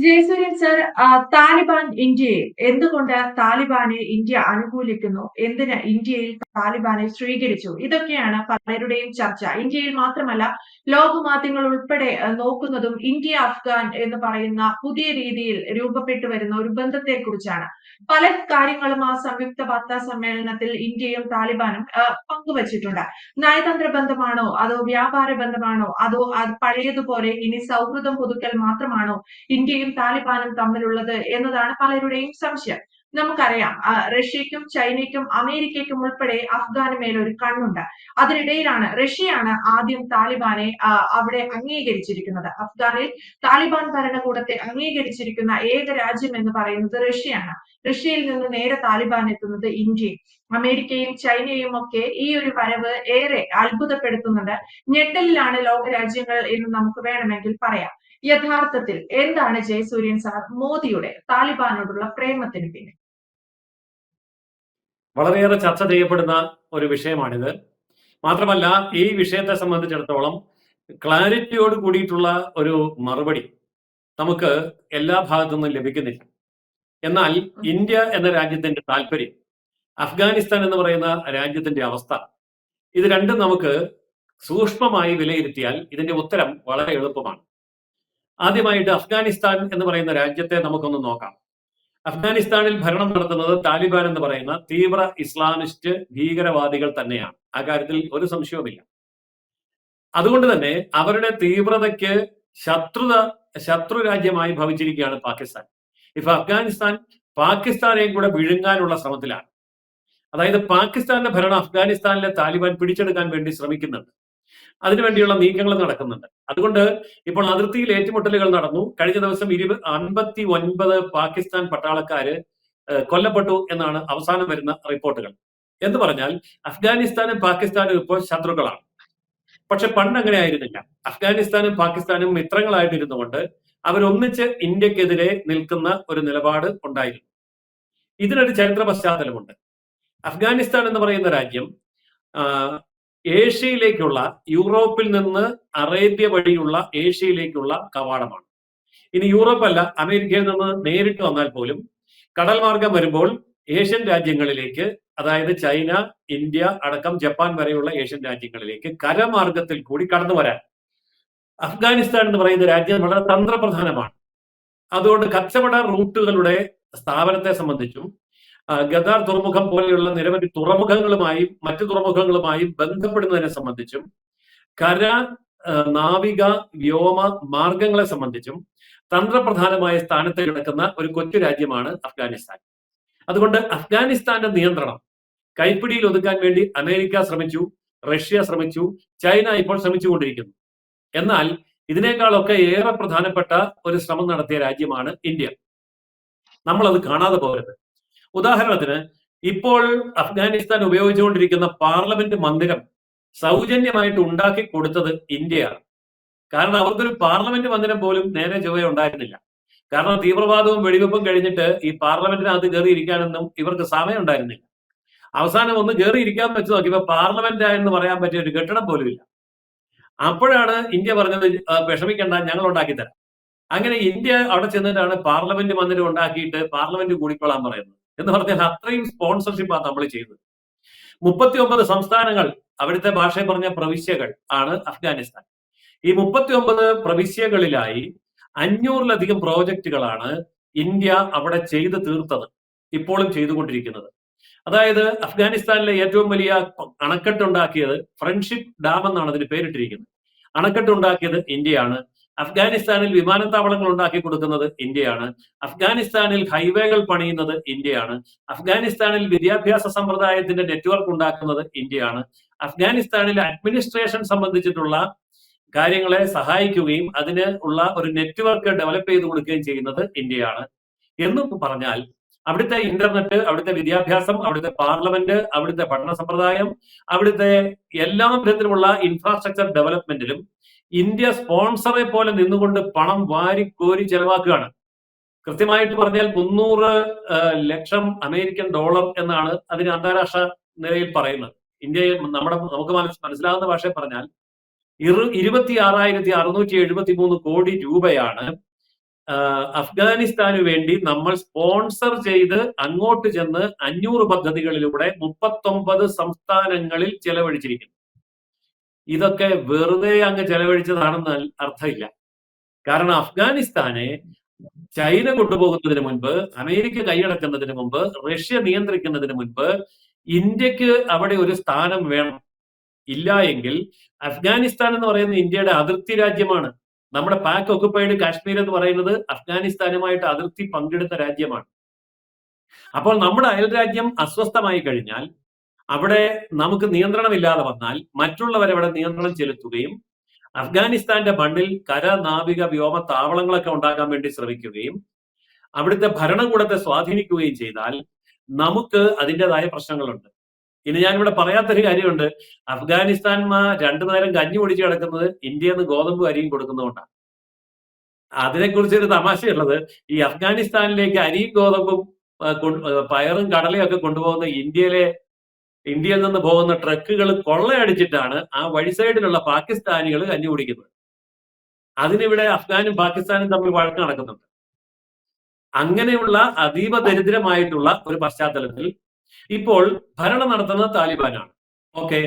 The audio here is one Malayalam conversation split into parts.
ജയസൂര്യൻ സർ, താലിബാൻ ഇന്ത്യയെ എന്തുകൊണ്ട് താലിബാനെ ഇന്ത്യ അനുകൂലിക്കുന്നു? എന്തിന് ഇന്ത്യയിൽ താലിബാനെ സ്വീകരിച്ചു? ഇതൊക്കെയാണ് പലരുടെയും ചർച്ച. ഇന്ത്യയിൽ മാത്രമല്ല, ലോകമാധ്യമങ്ങൾ ഉൾപ്പെടെ നോക്കുന്നതും ഇന്ത്യ അഫ്ഗാൻ എന്ന് പറയുന്ന പുതിയ രീതിയിൽ രൂപപ്പെട്ടു വരുന്ന ഒരു ബന്ധത്തെക്കുറിച്ചാണ്. പല കാര്യങ്ങളും ആ സംയുക്ത വാർത്താ സമ്മേളനത്തിൽ ഇന്ത്യയും താലിബാനും പങ്കുവച്ചിട്ടുണ്ട്. നയതന്ത്ര ബന്ധമാണോ, അതോ വ്യാപാര ബന്ധമാണോ, അതോ അത് പഴയതുപോലെ ഇനി സൗഹൃദം പുതുക്കൽ മാത്രമാണോ ഇന്ത്യയും താലിബാനും തമ്മിലുള്ളത് എന്നതാണ് പലരുടെയും സംശയം. നമുക്കറിയാം, റഷ്യയ്ക്കും ചൈനയ്ക്കും അമേരിക്കയ്ക്കും ഉൾപ്പെടെ അഫ്ഗാന് മേൽ ഒരു കണ്ണുണ്ട്. അതിനിടയിലാണ് റഷ്യയാണ് ആദ്യം താലിബാനെ അവിടെ അംഗീകരിച്ചിരിക്കുന്നത്. അഫ്ഗാനിൽ താലിബാൻ ഭരണകൂടത്തെ അംഗീകരിച്ചിരിക്കുന്ന ഏക രാജ്യം എന്ന് പറയുന്നത് റഷ്യയാണ്. റഷ്യയിൽ നിന്ന് നേരെ താലിബാൻ എത്തുന്നത് ഇന്ത്യയും. അമേരിക്കയും ചൈനയും ഒക്കെ ഈ ഒരു വരവ് ഏറെ അത്ഭുതപ്പെടുത്തുന്നുണ്ട്. ഞെട്ടലിലാണ് ലോകരാജ്യങ്ങൾ എന്ന് നമുക്ക് വേണമെങ്കിൽ പറയാം. യഥാർത്ഥത്തിൽ എന്താണ് ജയസൂര്യൻ സാർ മോദിയുടെ താലിബാനോടുള്ള പ്രേമത്തിന് പിന്നിൽ? വളരെയേറെ ചർച്ച ചെയ്യപ്പെടുന്ന ഒരു വിഷയമാണിത്. മാത്രമല്ല, ഈ വിഷയത്തെ സംബന്ധിച്ചിടത്തോളം ക്ലാരിറ്റിയോട് കൂടിയിട്ടുള്ള ഒരു മറുപടി നമുക്ക് എല്ലാ ഭാഗത്തു നിന്നും ലഭിക്കുന്നില്ല. എന്നാൽ ഇന്ത്യ എന്ന രാജ്യത്തിന്റെ താല്പര്യം, അഫ്ഗാനിസ്ഥാൻ എന്ന് പറയുന്ന രാജ്യത്തിന്റെ അവസ്ഥ, ഇത് രണ്ടും നമുക്ക് സൂക്ഷ്മമായി വിലയിരുത്തിയാൽ ഇതിന്റെ ഉത്തരം വളരെ എളുപ്പമാണ്. ആദ്യമായിട്ട് അഫ്ഗാനിസ്ഥാൻ എന്ന് പറയുന്ന രാജ്യത്തെ നമുക്കൊന്ന് നോക്കാം. അഫ്ഗാനിസ്ഥാനിൽ ഭരണം നടത്തുന്നത് താലിബാൻ എന്ന് പറയുന്ന തീവ്ര ഇസ്ലാമിസ്റ്റ് ഭീകരവാദികൾ തന്നെയാണ്. ആ കാര്യത്തിൽ ഒരു സംശയവുമില്ല. അതുകൊണ്ട് തന്നെ അവരുടെ തീവ്രതയ്ക്ക് ശത്രു രാജ്യമായി ഭവിച്ചിരിക്കുകയാണ് പാകിസ്ഥാൻ. ഇപ്പൊ അഫ്ഗാനിസ്ഥാൻ പാകിസ്ഥാനെയും കൂടെ വിഴുങ്ങാനുള്ള ശ്രമത്തിലാണ്. അതായത് പാകിസ്ഥാന്റെ ഭരണം അഫ്ഗാനിസ്ഥാനിലെ താലിബാൻ പിടിച്ചെടുക്കാൻ വേണ്ടി ശ്രമിക്കുന്നുണ്ട്. അതിനുവേണ്ടിയുള്ള നീക്കങ്ങൾ നടക്കുന്നുണ്ട്. അതുകൊണ്ട് ഇപ്പോൾ അതിർത്തിയിൽ ഏറ്റുമുട്ടലുകൾ നടന്നു. കഴിഞ്ഞ ദിവസം 59 പാകിസ്ഥാൻ പട്ടാളക്കാര് കൊല്ലപ്പെട്ടു എന്നാണ് അവസാനം വരുന്ന റിപ്പോർട്ടുകൾ. എന്ന് പറഞ്ഞാൽ അഫ്ഗാനിസ്ഥാനും പാകിസ്ഥാനും ഇപ്പോൾ ശത്രുക്കളാണ്. പക്ഷെ പണ്ട് അങ്ങനെ ആയിരുന്നില്ല. അഫ്ഗാനിസ്ഥാനും പാകിസ്ഥാനും മിത്രങ്ങളായിട്ടിരുന്നുകൊണ്ട് അവരൊന്നിച്ച് ഇന്ത്യക്കെതിരെ നിൽക്കുന്ന ഒരു നിലപാട് ഉണ്ടായിരുന്നു. ഇതിനൊരു ചരിത്ര പശ്ചാത്തലമുണ്ട്. അഫ്ഗാനിസ്ഥാൻ എന്ന് പറയുന്ന രാജ്യം ഏഷ്യയിലേക്കുള്ള, യൂറോപ്പിൽ നിന്ന് അറേബ്യ വഴിയുള്ള ഏഷ്യയിലേക്കുള്ള കവാടമാണ്. ഇനി യൂറോപ്പല്ല, അമേരിക്കയിൽ നിന്ന് നേരിട്ട് വന്നാൽ പോലും കടൽ മാർഗം വരുമ്പോൾ ഏഷ്യൻ രാജ്യങ്ങളിലേക്ക്, അതായത് ചൈന, ഇന്ത്യ അടക്കം ജപ്പാൻ വരെയുള്ള ഏഷ്യൻ രാജ്യങ്ങളിലേക്ക് കരമാർഗത്തിൽ കൂടി കടന്നു വരാൻ അഫ്ഗാനിസ്ഥാൻ എന്ന് പറയുന്ന രാജ്യം വളരെ തന്ത്രപ്രധാനമാണ്. അതുകൊണ്ട് കച്ചവട റൂട്ടുകളുടെ സ്ഥാപനത്തെ സംബന്ധിച്ചും ഗദാർ തുറമുഖം പോലെയുള്ള നിരവധി തുറമുഖങ്ങളുമായും മറ്റു തുറമുഖങ്ങളുമായും ബന്ധപ്പെടുന്നതിനെ സംബന്ധിച്ചും കര, നാവിക, വ്യോമ മാർഗങ്ങളെ സംബന്ധിച്ചും തന്ത്രപ്രധാനമായ സ്ഥാനത്ത് കിടക്കുന്ന ഒരു കൊച്ചു രാജ്യമാണ് അഫ്ഗാനിസ്ഥാൻ. അതുകൊണ്ട് അഫ്ഗാനിസ്ഥാന്റെ നിയന്ത്രണം കൈപ്പിടിയിൽ ഒതുക്കാൻ വേണ്ടി അമേരിക്ക ശ്രമിച്ചു, റഷ്യ ശ്രമിച്ചു, ചൈന ഇപ്പോൾ ശ്രമിച്ചുകൊണ്ടിരിക്കുന്നു. എന്നാൽ ഇതിനേക്കാളൊക്കെ ഏറെ പ്രധാനപ്പെട്ട ഒരു ശ്രമം നടത്തിയ രാജ്യമാണ് ഇന്ത്യ. നമ്മളത് കാണാതെ പോകരുത്. ഉദാഹരണത്തിന്, ഇപ്പോൾ അഫ്ഗാനിസ്ഥാൻ ഉപയോഗിച്ചുകൊണ്ടിരിക്കുന്ന പാർലമെന്റ് മന്ദിരം സൗജന്യമായിട്ട് ഉണ്ടാക്കി കൊടുത്തത് ഇന്ത്യയാണ്. കാരണം അവർക്കൊരു പാർലമെന്റ് മന്ദിരം പോലും നേരെ ചൊവ്വേ ഉണ്ടായിരുന്നില്ല. കാരണം തീവ്രവാദവും വെടിവെപ്പും കഴിഞ്ഞിട്ട് ഈ പാർലമെന്റിനകത്ത് കയറിയിരിക്കാനൊന്നും ഇവർക്ക് സമയം ഉണ്ടായിരുന്നില്ല. അവസാനം ഒന്ന് കയറിയിരിക്കാന്ന് വെച്ച് നോക്കിയപ്പോ പാർലമെന്റ് എന്ന് പറയാൻ പറ്റിയ ഒരു കെട്ടിടം പോലും ഇല്ല. അപ്പോഴാണ് ഇന്ത്യ പറഞ്ഞത്, വിഷമിക്കണ്ട, ഞങ്ങൾ ഉണ്ടാക്കി തരാം. അങ്ങനെ ഇന്ത്യ അവിടെ ചെന്നിട്ടാണ് പാർലമെന്റ് മന്ദിരം ഉണ്ടാക്കിയിട്ട് പാർലമെന്റ് കൂടിക്കൊള്ളാൻ പറയുന്നത്. എന്ന് പറഞ്ഞാൽ അത്രയും സ്പോൺസർഷിപ്പാണ് നമ്മൾ ചെയ്തത്. 39 സംസ്ഥാനങ്ങൾ, അവിടുത്തെ ഭാഷയിൽ പറഞ്ഞ പ്രവിശ്യകൾ ആണ് അഫ്ഗാനിസ്ഥാൻ. ഈ 39 പ്രവിശ്യകളിലായി 500-ലധികം പ്രോജക്റ്റുകളാണ് ഇന്ത്യ അവിടെ ചെയ്ത് തീർത്തത്, ഇപ്പോഴും ചെയ്തുകൊണ്ടിരിക്കുന്നത്. അതായത് അഫ്ഗാനിസ്ഥാനിലെ ഏറ്റവും വലിയ അണക്കെട്ടുണ്ടാക്കിയത് ഫ്രണ്ട്ഷിപ്പ് ഡാം എന്നാണ് അതിന് പേരിട്ടിരിക്കുന്നത്. അണക്കെട്ടുണ്ടാക്കിയത് ഇന്ത്യയാണ്. അഫ്ഗാനിസ്ഥാനിൽ വിമാനത്താവളങ്ങൾ ഉണ്ടാക്കി കൊടുക്കുന്നത് ഇന്ത്യയാണ്. അഫ്ഗാനിസ്ഥാനിൽ ഹൈവേകൾ പണിയുന്നത് ഇന്ത്യയാണ്. അഫ്ഗാനിസ്ഥാനിൽ വിദ്യാഭ്യാസ സമ്പ്രദായത്തിന്റെ നെറ്റ്വർക്ക് ഉണ്ടാക്കുന്നത് ഇന്ത്യയാണ്. അഫ്ഗാനിസ്ഥാനിൽ അഡ്മിനിസ്ട്രേഷൻ സംബന്ധിച്ചിട്ടുള്ള കാര്യങ്ങളെ സഹായിക്കുകയും അതിന് ഉള്ള ഒരു നെറ്റ്വർക്ക് ഡെവലപ്പ് ചെയ്ത് കൊടുക്കുകയും ചെയ്യുന്നത് ഇന്ത്യയാണ്. എന്നും പറഞ്ഞാൽ അവിടുത്തെ ഇന്റർനെറ്റ്, അവിടുത്തെ വിദ്യാഭ്യാസം, അവിടുത്തെ പാർലമെന്റ്, അവിടുത്തെ പഠന സമ്പ്രദായം, അവിടുത്തെ എല്ലാ വിധത്തിലുമുള്ള ഇൻഫ്രാസ്ട്രക്ചർ ഡെവലപ്മെന്റിലും ഇന്ത്യ സ്പോൺസറെ പോലെ നിന്നുകൊണ്ട് പണം വാരിക്കോരി ചെലവാക്കുകയാണ്. കൃത്യമായിട്ട് പറഞ്ഞാൽ 300 ലക്ഷം അമേരിക്കൻ ഡോളർ എന്നാണ് അതിന് അന്താരാഷ്ട്ര നിലയിൽ പറയുന്നത്. ഇന്ത്യയിൽ നമുക്ക് മനസ്സിലാകുന്ന ഭാഷയിൽ പറഞ്ഞാൽ 26,673 കോടി രൂപയാണ് അഫ്ഗാനിസ്ഥാന് വേണ്ടി നമ്മൾ സ്പോൺസർ ചെയ്ത് അങ്ങോട്ട് ചെന്ന് 500 പദ്ധതികളിലൂടെ 39 സംസ്ഥാനങ്ങളിൽ ചെലവഴിച്ചിരിക്കുന്നു. ഇതൊക്കെ വെറുതെ അങ്ങ് ചെലവഴിച്ചതാണെന്ന് അർത്ഥമില്ല. കാരണം അഫ്ഗാനിസ്ഥാനെ ചൈന കൊണ്ടുപോകുന്നതിന് മുൻപ്, അമേരിക്ക കൈയടക്കുന്നതിന് മുമ്പ്, റഷ്യ നിയന്ത്രിക്കുന്നതിന് മുൻപ് ഇന്ത്യക്ക് അവിടെ ഒരു സ്ഥാനം വേണം. ഇല്ല എങ്കിൽ അഫ്ഗാനിസ്ഥാൻ എന്ന് പറയുന്നത് ഇന്ത്യയുടെ അതിർത്തി രാജ്യമാണ്. നമ്മുടെ പാക് ഒക്കുപ്പൈഡ് കാശ്മീർ എന്ന് പറയുന്നത് അഫ്ഗാനിസ്ഥാനുമായിട്ട് അതിർത്തി പങ്കിടുന്ന രാജ്യമാണ്. അപ്പോൾ നമ്മുടെ അയൽരാജ്യം അസ്വസ്ഥമായി കഴിഞ്ഞാൽ, അവിടെ നമുക്ക് നിയന്ത്രണമില്ലാതെ വന്നാൽ മറ്റുള്ളവരവിടെ നിയന്ത്രണം ചെലുത്തുകയും അഫ്ഗാനിസ്ഥാന്റെ മണ്ണിൽ കര, നാവിക, വ്യോമ താവളങ്ങളൊക്കെ ഉണ്ടാക്കാൻ വേണ്ടി ശ്രമിക്കുകയും അവിടുത്തെ ഭരണകൂടത്തെ സ്വാധീനിക്കുകയും ചെയ്താൽ നമുക്ക് അതിൻ്റെതായ പ്രശ്നങ്ങളുണ്ട്. ഇനി ഞാനിവിടെ പറയാത്തൊരു കാര്യമുണ്ട്. അഫ്ഗാനിസ്ഥാൻ 2 നേരം കഞ്ഞി കുടിച്ച് കിടക്കുന്നത് ഇന്ത്യയിൽ നിന്ന് ഗോതമ്പ് അരിയും കൊടുക്കുന്നതുകൊണ്ടാണ്. അതിനെക്കുറിച്ച് ഒരു തമാശയുള്ളത്, ഈ അഫ്ഗാനിസ്ഥാനിലേക്ക് അരിയും ഗോതമ്പും പയറും കടലയും ഒക്കെ കൊണ്ടുപോകുന്ന ഇന്ത്യയിൽ നിന്ന് പോകുന്ന ട്രക്കുകൾ കൊള്ളയടിച്ചിട്ടാണ് ആ വഴി സൈഡിലുള്ള പാകിസ്ഥാനികൾ കഞ്ഞി കുടിക്കുന്നത്. അതിനിവിടെ അഫ്ഗാനും പാകിസ്ഥാനും തമ്മിൽ വഴക്ക് നടക്കുന്നുണ്ട്. അങ്ങനെയുള്ള അതീവ ദരിദ്രമായിട്ടുള്ള ഒരു പശ്ചാത്തലത്തിൽ ഇപ്പോൾ ഭരണം നടത്തുന്നത് താലിബാനാണ്. ഓക്കെ,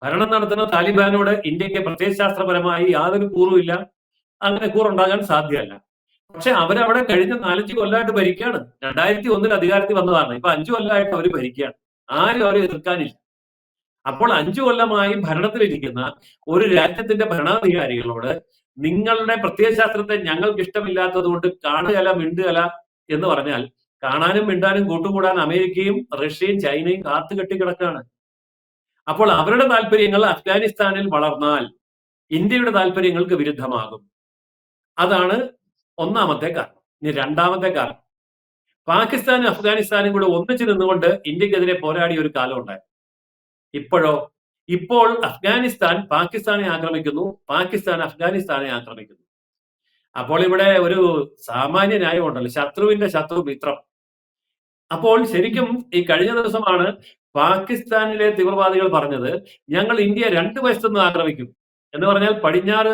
ഭരണം നടത്തുന്ന താലിബാനോട് ഇന്ത്യക്ക് പ്രത്യയശാസ്ത്രപരമായി യാതൊരു കൂറുമില്ല, അങ്ങനെ കൂറുണ്ടാകാൻ സാധ്യമല്ല. പക്ഷെ അവരവിടെ കഴിഞ്ഞ 4-5 കൊല്ലമായിട്ട് ഭരിക്കുകയാണ്. 2001 അധികാരത്തിൽ വന്നതാണ്. ഇപ്പൊ 5 കൊല്ലമായിട്ട് അവർ ഭരിക്കുകയാണ്. ആരും അവരെ എതിർക്കാനില്ല. അപ്പോൾ 5 കൊല്ലമായി ഭരണത്തിലിരിക്കുന്ന ഒരു രാജ്യത്തിന്റെ ഭരണാധികാരികളോട് നിങ്ങളുടെ പ്രത്യയശാസ്ത്രത്തെ ഞങ്ങൾക്ക് ഇഷ്ടമില്ലാത്തത് കൊണ്ട് കാണുകല മിണ്ടുകല എന്ന് പറഞ്ഞാൽ, കാണാനും മിണ്ടാനും കൂട്ടുകൂടാൻ അമേരിക്കയും റഷ്യയും ചൈനയും കാത്തുകെട്ടി കിടക്കാണ്. അപ്പോൾ അവരുടെ താല്പര്യങ്ങൾ അഫ്ഗാനിസ്ഥാനിൽ വളർന്നാൽ ഇന്ത്യയുടെ താല്പര്യങ്ങൾക്ക് വിരുദ്ധമാകും. അതാണ് ഒന്നാമത്തെ കാരണം. ഇനി രണ്ടാമത്തെ കാരണം, പാകിസ്ഥാനും അഫ്ഗാനിസ്ഥാനും കൂടെ ഒന്നിച്ചു നിന്നുകൊണ്ട് ഇന്ത്യക്കെതിരെ പോരാടിയ ഒരു കാലം ഉണ്ടായിരുന്നു. ഇപ്പോൾ അഫ്ഗാനിസ്ഥാൻ പാകിസ്ഥാനെ ആക്രമിക്കുന്നു, പാകിസ്ഥാൻ അഫ്ഗാനിസ്ഥാനെ ആക്രമിക്കുന്നു. അപ്പോൾ ഇവിടെ ഒരു സാമാന്യ ന്യായമുണ്ടല്ലോ, ശത്രുവിന്റെ ശത്രു മിത്രം. അപ്പോൾ ശരിക്കും ഈ കഴിഞ്ഞ ദിവസമാണ് പാകിസ്ഥാനിലെ തീവ്രവാദികൾ പറഞ്ഞത്, ഞങ്ങൾ ഇന്ത്യ 2 വശത്തുനിന്ന് ആക്രമിക്കും എന്ന് പറഞ്ഞാൽ പടിഞ്ഞാറ്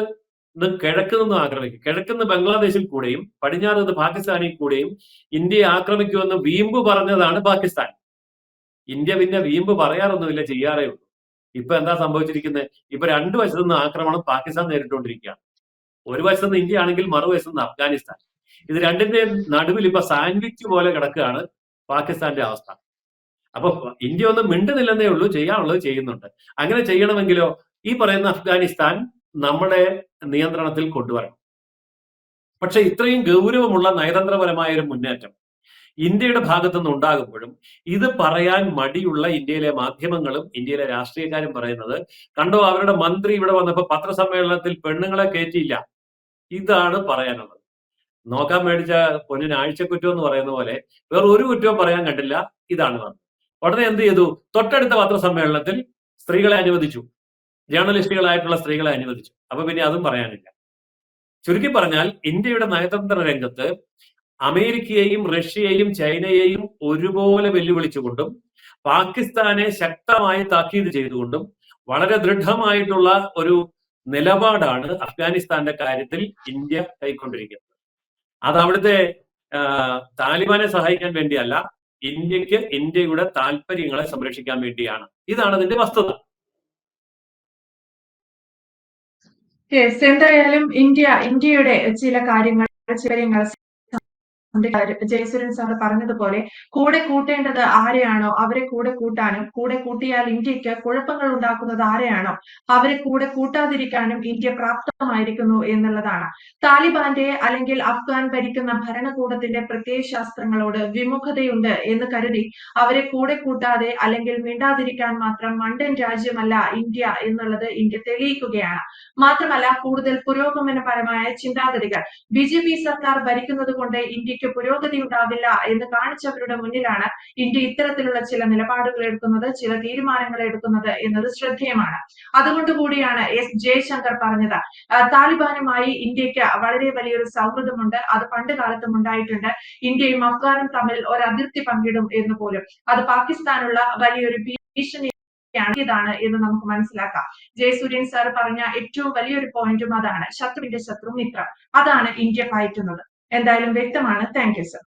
നിന്ന് കിഴക്ക് നിന്നും ആക്രമിക്കും. കിഴക്കുന്ന് ബംഗ്ലാദേശിൽ കൂടെയും പടിഞ്ഞാറ് നിന്ന് പാകിസ്ഥാനിൽ കൂടെയും ഇന്ത്യയെ ആക്രമിക്കുമെന്ന് വീമ്പ് പറഞ്ഞതാണ് പാകിസ്ഥാൻ. ഇന്ത്യ പിന്നെ വീമ്പ് പറയാറൊന്നുമില്ല, ചെയ്യാറേ ഉള്ളൂ. ഇപ്പൊ എന്താ സംഭവിച്ചിരിക്കുന്നത്? ഇപ്പൊ 2 വശത്തുനിന്ന് ആക്രമണം പാകിസ്ഥാൻ നേരിട്ടുകൊണ്ടിരിക്കുകയാണ്. ഒരു വശത്തുനിന്ന് ഇന്ത്യ ആണെങ്കിൽ മറുവശത്തുനിന്ന് അഫ്ഗാനിസ്ഥാൻ. ഇത് രണ്ടിന്റെ നടുവിൽ ഇപ്പൊ സാൻഡ്വിച്ച് പോലെ കിടക്കുകയാണ് പാകിസ്ഥാന്റെ അവസ്ഥ. അപ്പൊ ഇന്ത്യ ഒന്നും മിണ്ടുന്നില്ലെന്നേ ഉള്ളൂ, ചെയ്യാനുള്ളത് ചെയ്യുന്നുണ്ട്. അങ്ങനെ ചെയ്യണമെങ്കിലോ ഈ പറയുന്ന അഫ്ഗാനിസ്ഥാൻ നമ്മുടെ നിയന്ത്രണത്തിൽ കൊണ്ടുവരണം. പക്ഷെ ഇത്രയും ഗൗരവമുള്ള നയതന്ത്രപരമായ ഒരു മുന്നേറ്റം ഇന്ത്യയുടെ ഭാഗത്തുനിന്ന് ഉണ്ടാകുമ്പോഴും ഇത് പറയാൻ മടിയുള്ള ഇന്ത്യയിലെ മാധ്യമങ്ങളും ഇന്ത്യയിലെ രാഷ്ട്രീയക്കാരും പറയുന്നത് കണ്ടോ, അവരുടെ മന്ത്രി ഇവിടെ വന്നപ്പോ പത്രസമ്മേളനത്തിൽ പെണ്ണുങ്ങളെ കയറ്റിയില്ല. ഇതാണ് പറയാനുള്ളത്. നോക്കാൻ മേടിച്ച പൊന്നിന് ആഴ്ചക്കുറ്റം എന്ന് പറയുന്ന പോലെ വേറെ ഒരു കുറ്റവും പറയാൻ കണ്ടില്ല. ഇതാണ് പറഞ്ഞത്. ഉടനെ എന്ത് ചെയ്തു? തൊട്ടടുത്ത പത്രസമ്മേളനത്തിൽ സ്ത്രീകളെ അനുവദിച്ചു, ജേർണലിസ്റ്റുകളായിട്ടുള്ള സ്ത്രീകളെ അനുവദിച്ചു. അപ്പൊ പിന്നെ അതും പറയാനില്ല. ചുരുക്കി പറഞ്ഞാൽ ഇന്ത്യയുടെ നയതന്ത്ര രംഗത്ത് അമേരിക്കയെയും റഷ്യയെയും ചൈനയെയും ഒരുപോലെ വെല്ലുവിളിച്ചുകൊണ്ടും പാകിസ്ഥാനെ ശക്തമായി താക്കീത് ചെയ്തുകൊണ്ടും വളരെ ദൃഢമായിട്ടുള്ള ഒരു നിലപാടാണ് അഫ്ഗാനിസ്ഥാന്റെ കാര്യത്തിൽ ഇന്ത്യ കൈക്കൊണ്ടിരിക്കുന്നത്. അത് അവിടുത്തെ താലിബാനെ സഹായിക്കാൻ വേണ്ടിയല്ല, ഇന്ത്യക്ക് ഇന്ത്യയുടെ താല്പര്യങ്ങളെ സംരക്ഷിക്കാൻ വേണ്ടിയാണ്. ഇതാണ് അതിന്റെ വസ്തുത. എന്തായാലും ഇന്ത്യയുടെ ചില കാര്യങ്ങൾ ജയസൂര്യൻ സാർ പറഞ്ഞതുപോലെ കൂടെ കൂട്ടേണ്ടത് ആരെയാണോ അവരെ കൂടെ കൂട്ടാനും, കൂടെ കൂട്ടിയാൽ ഇന്ത്യക്ക് കുഴപ്പങ്ങൾ ഉണ്ടാക്കുന്നത് ആരെയാണോ അവരെ കൂടെ കൂട്ടാതിരിക്കാനും ഇന്ത്യ പ്രാപ്തമായിരിക്കുന്നു എന്നുള്ളതാണ്. താലിബാന്റെ അല്ലെങ്കിൽ അഫ്ഗാൻ ഭരിക്കുന്ന ഭരണകൂടത്തിന്റെ പ്രത്യയശാസ്ത്രങ്ങളോട് വിമുഖതയുണ്ട് എന്ന് കരുതി അവരെ കൂടെ കൂട്ടാതെ അല്ലെങ്കിൽ മിണ്ടാതിരിക്കാൻ മാത്രം മണ്ടൻ രാജ്യമല്ല ഇന്ത്യ എന്നുള്ളത് ഇന്ത്യ തെളിയിക്കുകയാണ്. മാത്രമല്ല, കൂടുതൽ പുരോഗമനപരമായ ചിന്താഗതികൾ BJP സർക്കാർ ഭരിക്കുന്നത് കൊണ്ട് ഇന്ത്യക്ക് പുരോഗതി ഉണ്ടാവില്ല എന്ന് കാണിച്ചവരുടെ മുന്നിലാണ് ഇന്ത്യ ഇത്തരത്തിലുള്ള ചില നിലപാടുകൾ എടുക്കുന്നത്, ചില തീരുമാനങ്ങൾ എടുക്കുന്നത് എന്നത് ശ്രദ്ധേയമാണ്. അതുകൊണ്ടുകൂടിയാണ് എസ് ജയശങ്കർ പറഞ്ഞത്, താലിബാനുമായി ഇന്ത്യക്ക് വളരെ വലിയൊരു സൗഹൃദമുണ്ട്, അത് പണ്ട് കാലത്തും ഉണ്ടായിട്ടുണ്ട്. ഇന്ത്യയും അഫ്ഗാനും തമ്മിൽ ഒരു അതിർത്തി പങ്കിടും എന്ന് പോലും. അത് പാകിസ്ഥാനുള്ള വലിയൊരു ഭീഷണി ാണ് എന്ന് നമുക്ക് മനസ്സിലാക്കാം. ജയസൂര്യൻ സാർ പറഞ്ഞ ഏറ്റവും വലിയൊരു പോയിന്റും അതാണ്, ശത്രുവിന്റെ ശത്രു മിത്രം. അതാണ് ഇന്ത്യ പയറ്റുന്നത്. എന്തായാലും വ്യക്തമാണ്. Thank you sir.